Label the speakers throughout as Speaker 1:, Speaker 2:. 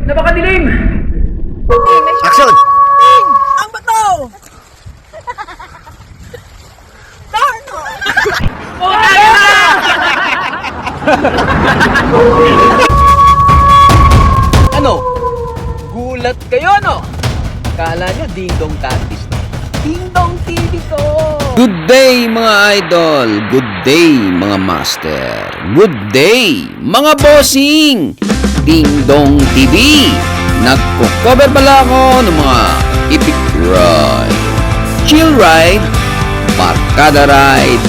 Speaker 1: Napakadilim!
Speaker 2: Action!
Speaker 3: Ang bato! Darno!
Speaker 4: Ano? Gulat kayo, no? Kala nyo, ding-dong tatis to. Ding-dong TV to!
Speaker 2: Good day mga idol! Good day mga master! Good day mga bossing! Ding Dong TV! Nagko-cover pala ako ng mga epic ride, chill ride, barkada ride,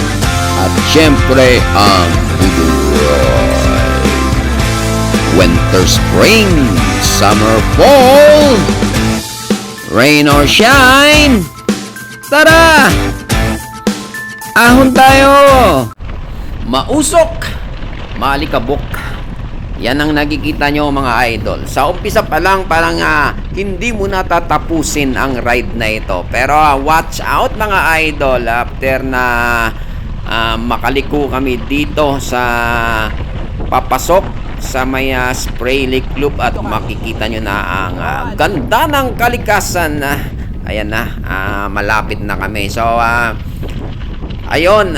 Speaker 2: at syempre ang Voodoo ride. Winter, spring, summer, fall, rain or shine, tara! Ahon tayo! Mausok, malikabok. Yan ang nakikita nyo mga idol. Sa umpisa pa lang parang hindi mo natatapusin ang ride na ito. Pero watch out mga idol. After na makaliko kami dito sa papasok sa may Spray Lake Loop at makikita nyo na ang ganda ng kalikasan. Ayan na, malapit na kami. So, ayun,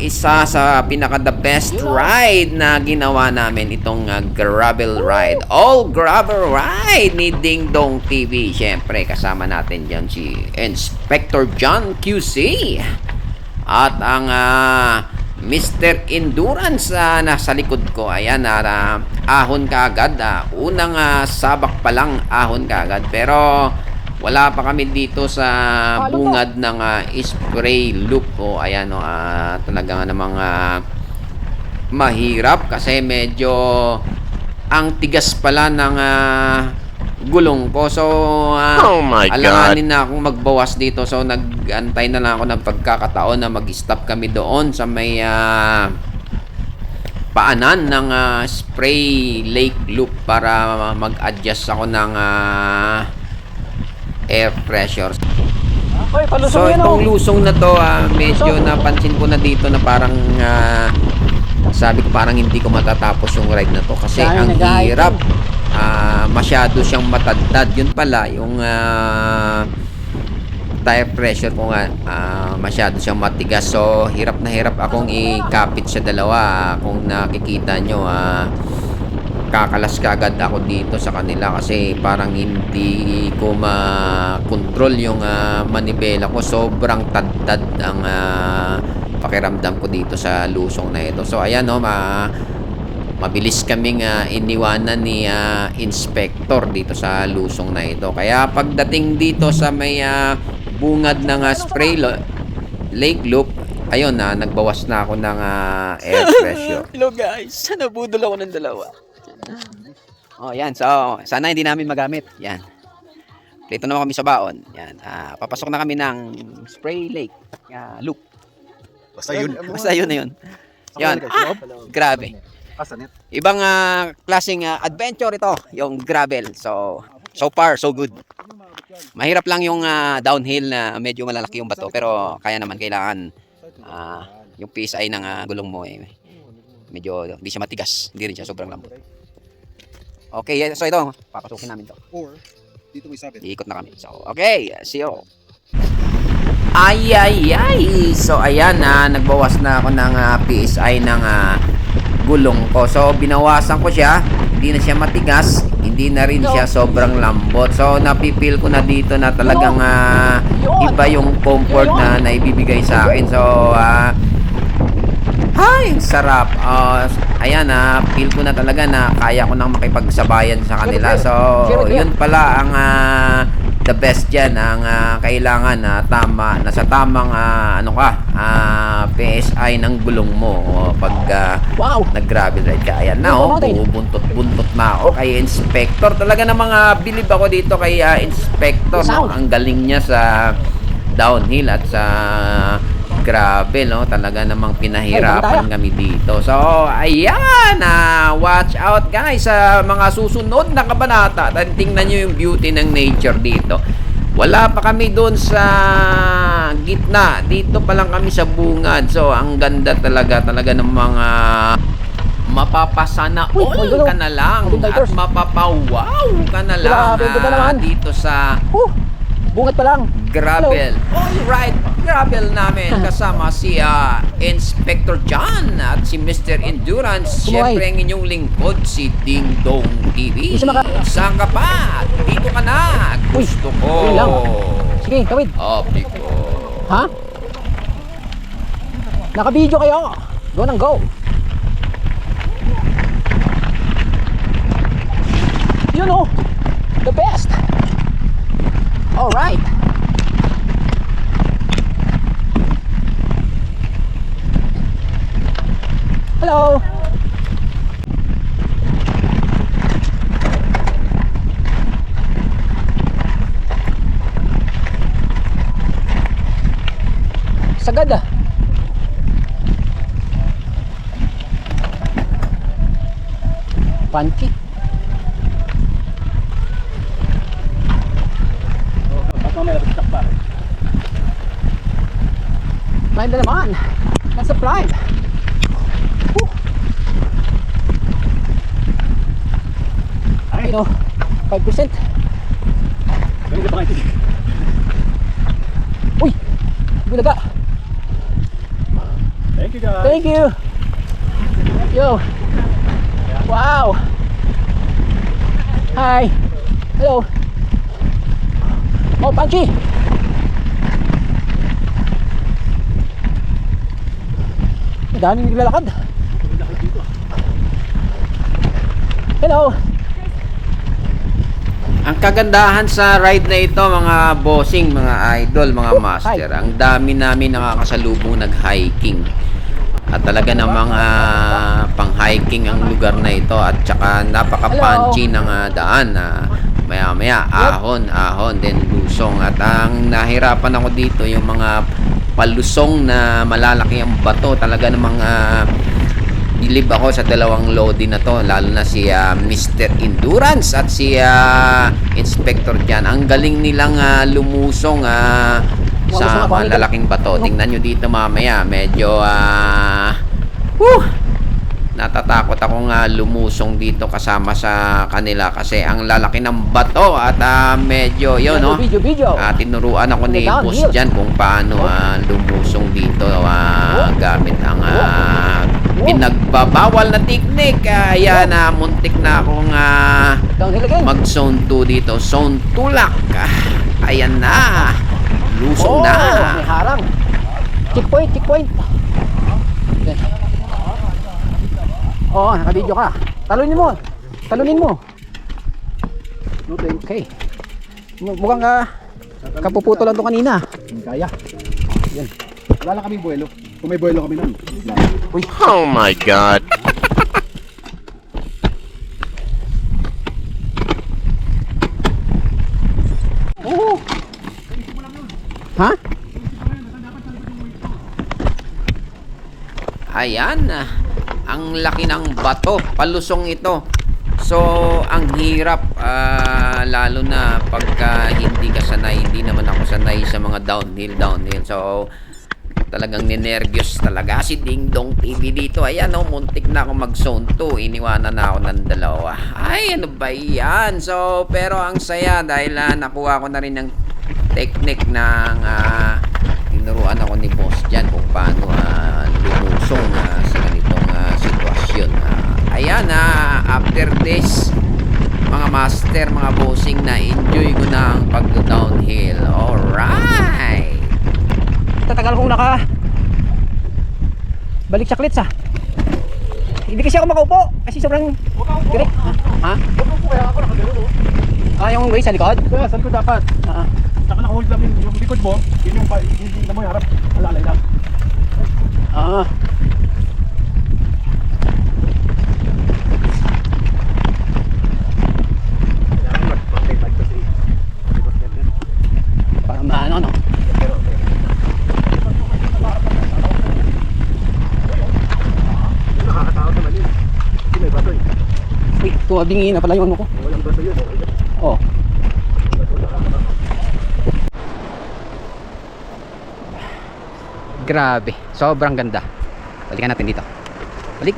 Speaker 2: isa sa pinaka the best ride na ginawa namin itong gravel ride. All gravel ride ni Ding Dong TV. Siyempre, kasama natin dyan si Inspector John QC. At ang Mr. Endurance nasa likod ko. Ayan, ahon ka agad. Unang sabak pa lang, ahon ka agad. Pero wala pa kami dito sa bungad ng spray loop. O ayan o, talaga namang mahirap kasi medyo ang tigas pala ng gulong ko. So Oh my God.
Speaker 4: alanganin na akong magbawas dito. So nag-antay na lang ako ng pagkakataon na mag-stop kami doon sa may paanan ng Spray Lake Loop para mag-adjust ako ng air pressure. So itong lusong na to, medyo napansin ko na dito na parang sabi ko parang hindi ko matatapos yung ride na to kasi ang hirap. Masyado siyang matadtad. Yun pala yung tire pressure ko nga, masyado siyang matigas. So hirap na hirap akong ikapit sa dalawa. Kung nakikita nyo, kakalas kagad ako dito sa kanila kasi parang hindi ko ma-control yung manibela ko. Sobrang tad-tad ang pakiramdam ko dito sa lusong na ito. So ayan no, mabilis kaming iniwanan ni Inspector dito sa lusong na ito. Kaya pagdating dito sa may bungad ng Spray Lake Loop, ayun nagbawas na ako ng air pressure.
Speaker 3: Hello guys, nabudol ako ng dalawa.
Speaker 4: Oh, yan. So, sana hindi namin magamit. Yan. Plito naman kami sa baon. Yan. Papasok na kami ng Spray Lake Loop.
Speaker 2: Basta yun.
Speaker 4: Basta yun na yun. Yan. Grabe. Ibang klaseng adventure ito, yung gravel. So far, so good. Mahirap lang yung downhill na medyo malalaki yung bato. Pero kaya naman, kailangan yung PSI ng gulong mo medyo hindi siya matigas. Hindi rin siya sobrang lambot. Okay, so ito, papasukin namin to.
Speaker 5: Or, dito may sabit.
Speaker 4: Iikot na kami. So, okay, see you. Ay. So, ayan nagbawas na ako ng PSI ng gulong ko. So, binawasan ko siya. Hindi na siya matigas. Hindi na rin siya sobrang lambot. So, napipil ko na dito na talagang iba yung comfort na naibibigay sa akin. So, ay, sarap. Ayan, feel ko na talaga na kaya ko nang makipagsabayan sa kanila. So, yun pala ang the best dyan. Ang kailangan nasa tamang PSI ng gulong mo pag nag-gravel ride ka. Ayan na, bubuntot-buntot na ako kay Inspector. Talaga na mga bilib ako dito kay Inspector. No? Ang galing niya sa downhill at sa grabe, no? Talaga namang pinahirapan kami dito. So, ayan, watch out guys sa mga susunod na kabanata. Tingnan nyo yung beauty ng nature dito. Wala pa kami doon sa gitna. Dito pa lang kami sa bungad. So, ang ganda talaga ng mga
Speaker 2: mapapasana all
Speaker 3: dulo.
Speaker 2: ka na lang
Speaker 3: Abing
Speaker 2: at
Speaker 3: bikers.
Speaker 2: mapapawaw ka na lang
Speaker 3: Grabe, ang ganda naman.
Speaker 2: dito sa
Speaker 3: Bungat pa lang.
Speaker 2: gravel. Alright, gravel namin kasama si Inspector John at si Mr. Endurance.
Speaker 3: Kumuhay.
Speaker 2: Siyempre ang inyong lingkod si Ding Dong TV.
Speaker 3: Isa maka-
Speaker 2: Saan ka pa? Dito ka na. Gusto ko.
Speaker 3: ayun lang. Sige, tawid.
Speaker 2: Opi ko.
Speaker 3: Ha? Naka-video kayo. Go nang go. You know, the best. All right. Hello. Sagad ah. Panty. Prime na naman. Nasa prime. Woo. You know, 5%. Uy! Bulaga.
Speaker 5: Thank you guys.
Speaker 3: Thank you. Yo. Wow. Hi. Hello. Oh, Panchi. Ang daming naglalakad. Hello.
Speaker 2: Ang kagandahan sa ride na ito, mga bossing, mga idol, mga master, ang dami namin nakakasalubong nag-hiking. At talaga namang pang-hiking ang lugar na ito at saka napaka-punchy ng daan. Maya-maya, ahon, then lusong. At ang nahirapan ako dito, yung mga palusong na malalaki ang bato. Talaga namang bilib ako sa dalawang loading na to, lalo na si Mr. Endurance at si Inspector Jan. Ang galing nilang lumusong sa malalaking bato. Tingnan nyo dito mamaya, medyo natatakot akong lumusong dito kasama sa kanila kasi ang lalaki ng bato at medyo yun, no?
Speaker 3: Video.
Speaker 2: Tinuruan ako ni Boss Jan kung paano lumusong dito gamit ang pinagbabawal na technique. Ayan, muntik na akong
Speaker 3: Downhill again.
Speaker 2: mag zone 2 dito. Zone 2 lock. Ayan na. Lusong na.
Speaker 3: May harang. Checkpoint. Okay. Oo, naka-video ka. Talunin mo. Okay. Mukhang kapuputo lang to kanina.
Speaker 5: Kaya. Yan. Wala lang kaming buwelo. Kung may buwelo kami nun.
Speaker 3: Uy.
Speaker 1: Oh my God.
Speaker 3: Oo. Ha?
Speaker 2: Ayan. Ang laki ng bato. Palusong ito. So, ang hirap lalo na pagka hindi ka sanay. Hindi naman ako sanay sa mga downhill. So, talagang ninervyos talaga si Ding Dong TV dito. Ayan, muntik na ako mag zone 2. Iniwanan na ako ng dalawa. Ay, ano ba yan? So, pero ang saya dahil nakuha ko na rin ng technique ng tinuruan ako ni Boss Jan kung paano lumusong sa ganitong sitwasyon. Ayan, after this, mga master, mga bossing, na enjoy ko na ang pag-downhill. Alright!
Speaker 3: Tatagal kong balik sa klits Hindi kasi ako makaupo kasi sobrang direct. Ha? Yung way sa likod?
Speaker 5: Kaya saan ko dapat? Saka nakahold lang yung likod mo. Yun yung hindi mo yung harap. Alalay lang.
Speaker 3: Parang maano, no?
Speaker 5: Nakakatakot naman yun. Kasi may bato eh.
Speaker 3: Uy, tumabingi na pala yung ano ko.
Speaker 5: Walang bato yun.
Speaker 3: Oh. Grabe, sobrang ganda. Balikan natin dito. Balik.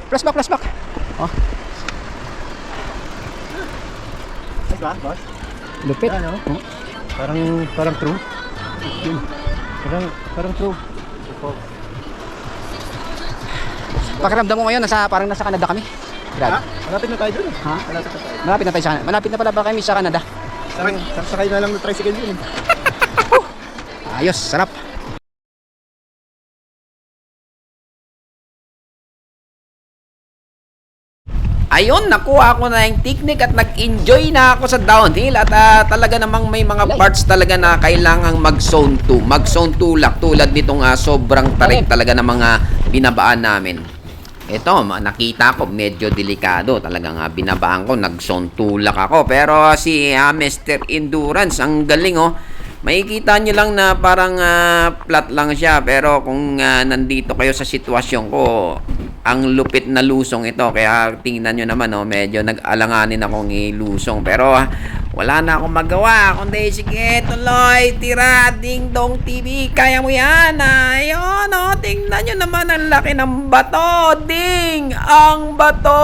Speaker 3: Flashback, flashback. Oh,
Speaker 5: Ay, boss.
Speaker 3: lupit.
Speaker 5: Ano?
Speaker 3: Oh.
Speaker 5: Parang true. Parang true.
Speaker 3: Pakiramdam mo ngayon, parang nasa Canada kami. Grabe.
Speaker 5: Malapit na tayo dun.
Speaker 3: Ha?
Speaker 5: Malapit na tayo.
Speaker 3: Malapit na tayo sa Canada. Malapit na pala ba kami sa Canada?
Speaker 5: Sakay na lang ng tricycle yun.
Speaker 3: Ayos, sarap.
Speaker 2: Ayun, nakuha ko na yung technique at nag-enjoy na ako sa downhill at talaga namang may mga parts talaga na kailangang mag-zone 2. Mag-zone 2 lak tulad nitong sobrang tarik talaga ng mga binabaan namin. Ito, nakita ko medyo delikado. Talagang binabaan ko, nag-zone 2 lak ako. Pero si Mr. Endurance, ang galing oh. Makikita nyo lang na parang flat lang siya. Pero kung nandito kayo sa sitwasyon ko, ang lupit na lusong ito. Kaya tingnan nyo naman, oh, medyo nag-alanganin akong ilusong. Pero wala na akong magawa. Kundi sige, tuloy, tira, Ding Dong TV. Kaya mo yan. Ayun, oh, tingnan nyo naman ang laki ng bato. Ding! Ang bato!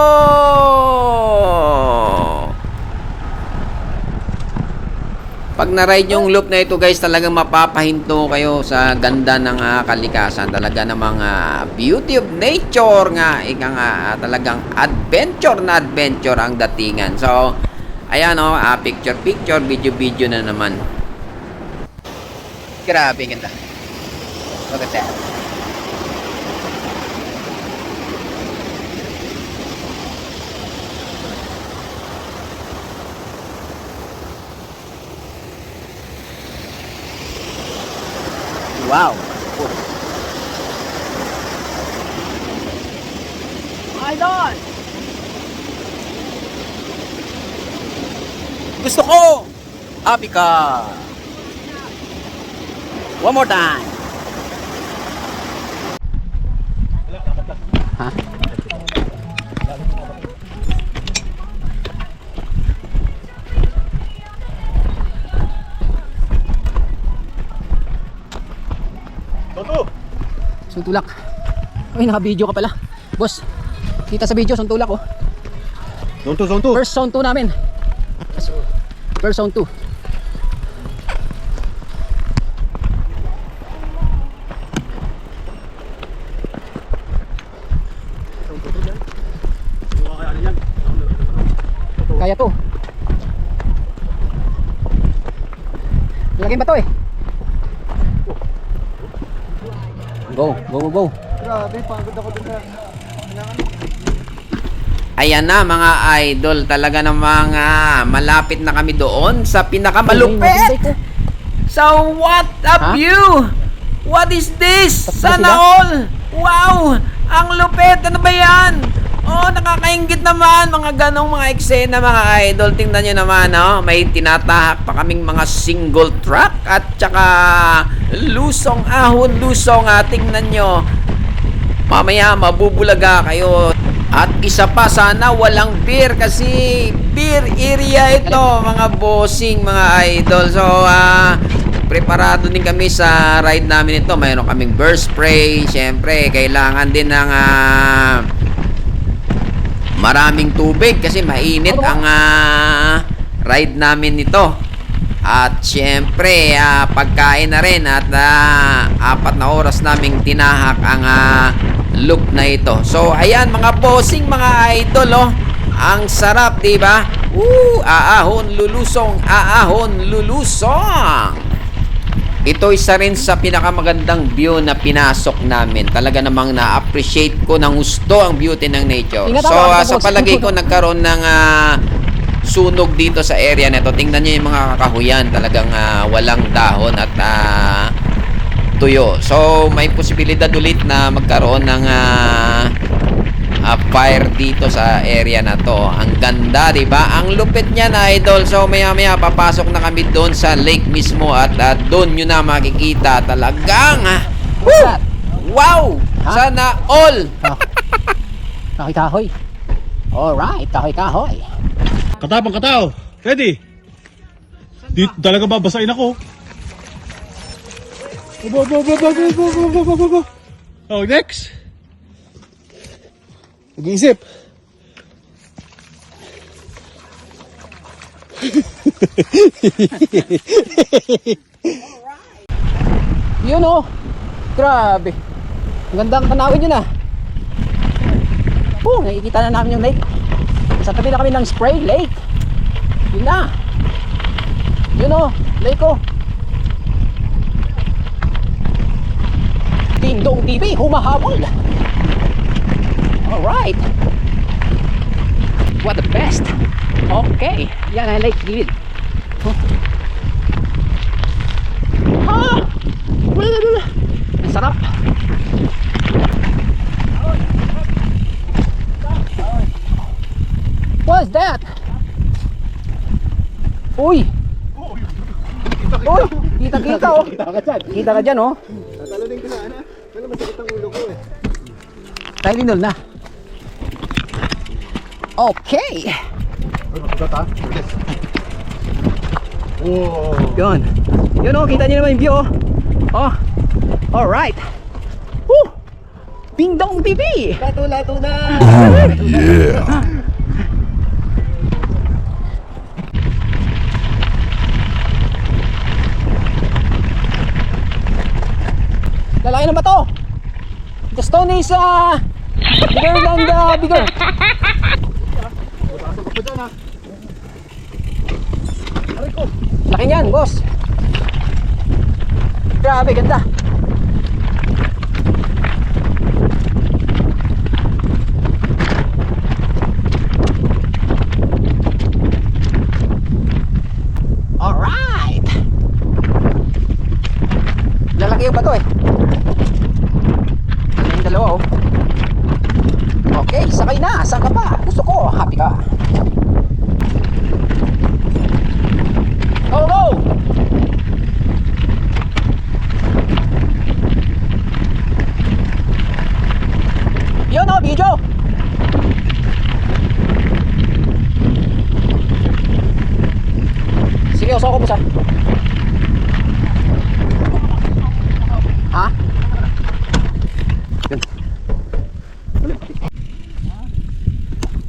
Speaker 2: Pag na-ride yung loop na ito guys, talagang mapapahinto kayo sa ganda ng kalikasan. Talaga namang beauty of nature nga. Ika nga, talagang adventure na adventure ang datingan. So, ayan o, picture-picture, video-video na naman.
Speaker 3: Grabe, ganda. Look at that. Wow. Idol! Gusto ko! Happy ka! One more time! Ha?
Speaker 5: Toto!
Speaker 3: Suntulak. Uy, naka-video ka pala. Boss, kita sa video, suntulak oh.
Speaker 5: Zone 2.
Speaker 3: First zone 2 namin. First zone 2. Kaya to. Lagyan ba to eh? Go, go, go, go.
Speaker 5: Grabe, pagod ako dun na.
Speaker 2: Ayan na mga idol, talaga namang malapit na kami doon sa pinakamalupit. So what a view! What is this? Sana all! Wow! Ang lupit! Ano ba yan? Oh, nakakaingit naman mga ganong mga eksena mga idol. Tingnan nyo naman, oh. May tinatahak pa kaming mga single track at tsaka lusong ahon, lusong. Tingnan nyo. Mamaya mabubulaga kayo. At isa pa, sana walang beer kasi beer area ito mga bossing, mga idol. So, preparado din kami sa ride namin ito. Mayroon kaming bear spray. Siyempre, kailangan din ng maraming tubig kasi mainit ang ride namin nito. At syempre, pagkain na rin at 4 na oras naming tinahak ang loop na ito. So, ayan mga bossing, mga idol, oh. Ang sarap, diba? Aahon, lulusong, aahon, lulusong. Ito isa rin sa pinakamagandang view na pinasok namin. Talaga namang na-appreciate ko ng gusto ang beauty ng nature. So, sa palagay ko, nagkaroon ng sunog dito sa area na ito. Tingnan nyo yung mga kakahuyan. Talagang walang dahon at tuyo. So, may posibilidad ulit na magkaroon ng fire dito sa area na to. Ang ganda, diba? Ang lupit niya na idol. So, maya-maya papasok na kami doon sa lake mismo at doon nyo na makikita talagang wow! Sana all!
Speaker 3: Kahoy-kahoy. Alright, kahoy-kahoy.
Speaker 5: Katapang katao. Ready? Di talaga babasain ako. Oh, next. Nag-iisip.
Speaker 3: Yun oh. Grabe. Ang gandang tanawin yun ah. Oh, nakikita na namin yung lake. Sa tabi na kami ng Spray Lake. Yun na. Yun oh, lake oh. Ding Dong TV, humahabol. Alright. What the best. Okay, yan ang lake gilid. Huh? Ah! Ang sarap. What's that? Uy! Uy! Kita-kita oh!
Speaker 5: Kita ka dyan.
Speaker 3: Kita ka dyan oh!
Speaker 5: Tatalunin ko sana. Wala masakit ang ulo ko eh.
Speaker 3: Tylenol na. Okay!
Speaker 5: Ay, makagat ha? Wow.
Speaker 3: Yun. Yun oh, kita niyo naman yung view oh. Oh. Alright. Woo! Ding Dong TV!
Speaker 5: Lato na!
Speaker 3: Lalaki na ba to? The stone is bigger than the bigger.
Speaker 5: Pasok ako dyan ha.
Speaker 3: Laki niyan, boss. Grabe, ganda. Alright. Lalaki yung bato eh. Ano yung dalawa oh. Okay, sakay na. Saan ka pa? Gusto ko, happy ka. Go, go! Yun o, video! Sige, uso ko po sa. Ha? Yun.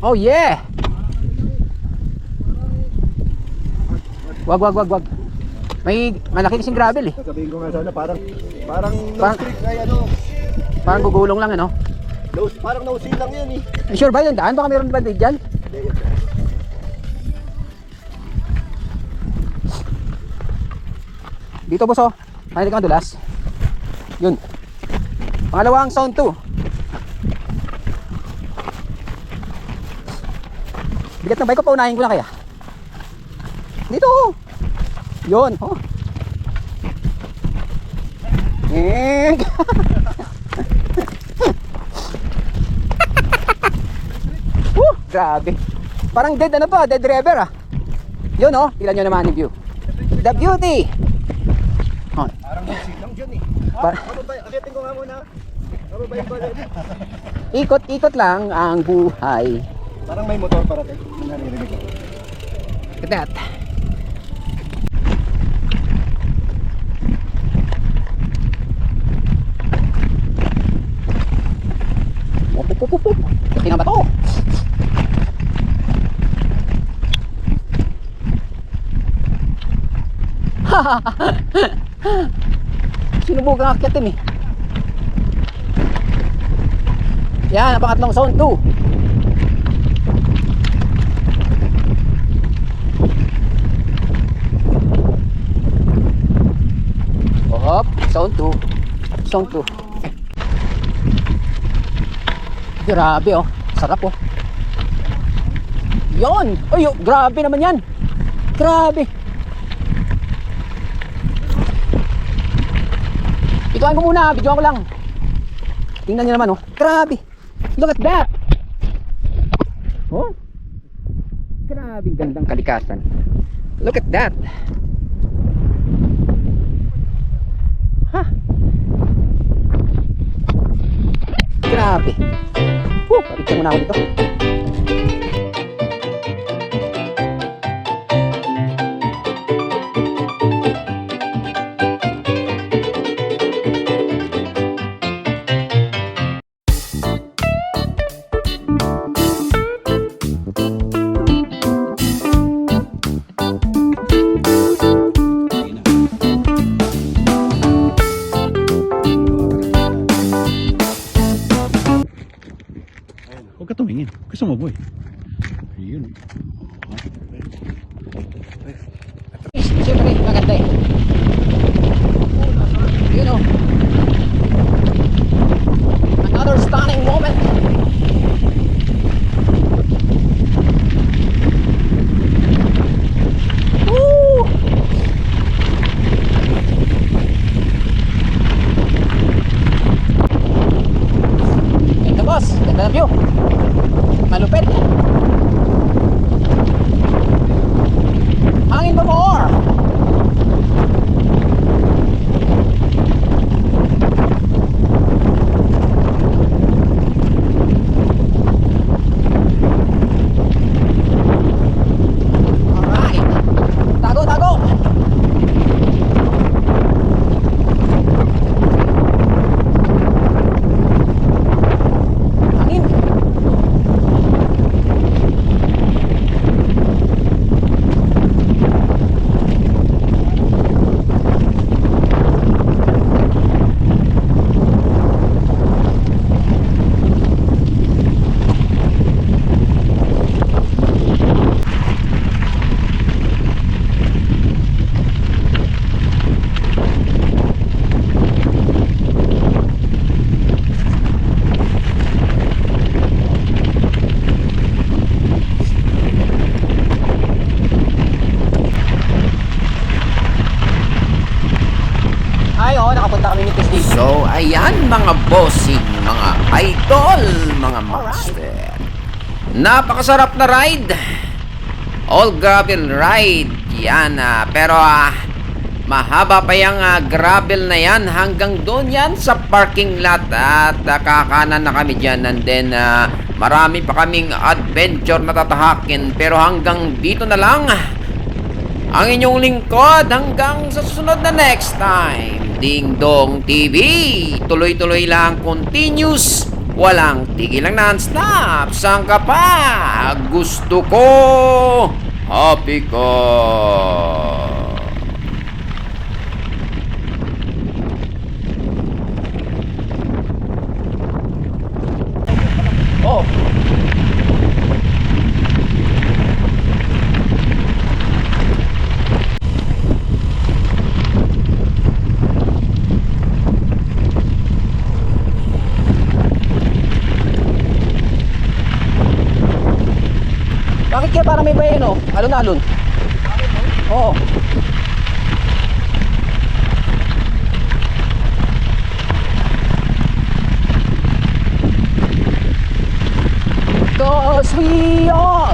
Speaker 3: Oh yeah! Wag. May malaki kasing gravel eh.
Speaker 5: Sabihin ko nga sana parang
Speaker 3: Parang-
Speaker 5: no streak ay ano.
Speaker 3: Parang gugulong lang ano.
Speaker 5: Parang no seal lang yan eh.
Speaker 3: Sure ba yung daan? Baka meron ba dyan? Dito boss oh. Mahilig ka madulas. Yun. Pangalawang sound 2. Bigat ng bike ko, paunahin ko na kaya. Dito oh. Yun oh. Grabe. Parang dead ano pa, dead river ah. Yun oh, tignan nyo naman yung view. The beauty. Oh.
Speaker 5: Parang no seal lang dyan eh. Ano ba? Akitin ko nga muna. Ano ba yung balit?
Speaker 3: Ikot-ikot lang ang buhay.
Speaker 5: Parang may motor parating. Naririnig ko.
Speaker 3: Look at that. Wop. Laki na ba to? Sinubukan akyatin eh. Yan, ang pangatlong zone 2. Hop, zone 2. Zone 2. Grabe oh, sarap oh. Yon, ay oh, grabe naman yan. Grabe. Ituan ko muna, videoan ko lang. Tingnan niyo naman oh. Grabe. Look at that. Oh. Grabe, gandang kalikasan. Look at that. Ha. Grabe. Papicture muna ako dito. Siyempre, maganda eh. Yun o. Another stunning moment. Woo! Ganda boss, ganda na view. Malupit. Hangin pa more. Alright. Tago, tago. Hangin. Ay, oo, nakapunta kami ni Chris dito.
Speaker 2: So, ayan mga bossing, mga idol, mga master. Napakasarap na ride. All gravel ride. Yan, pero mahaba pa yung gravel na yan hanggang doon yan sa parking lot. At kakanan na kami dyan. And then, marami pa kaming adventure na tatahakin. Pero hanggang dito na lang ang inyong lingkod hanggang sa susunod na next time. Ding Dong TV. Tuloy-tuloy lang, continuous. Walang tigil lang non-stop. Saan ka pa? Gusto ko. Happy ko.
Speaker 3: Oh. Bakit kaya parang may bayan oh? Alon-alon. Oo. Cause we all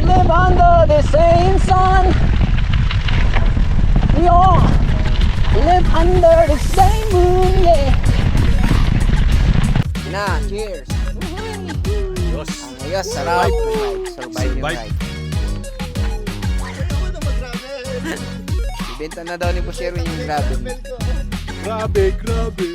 Speaker 3: live under the same sun. We all live under the same moon, yeah. Na, cheers. Ayos, sarap. Survive yung ride. Ibenta na daw ni Pusero yung grabe.
Speaker 5: Grabe, grabe.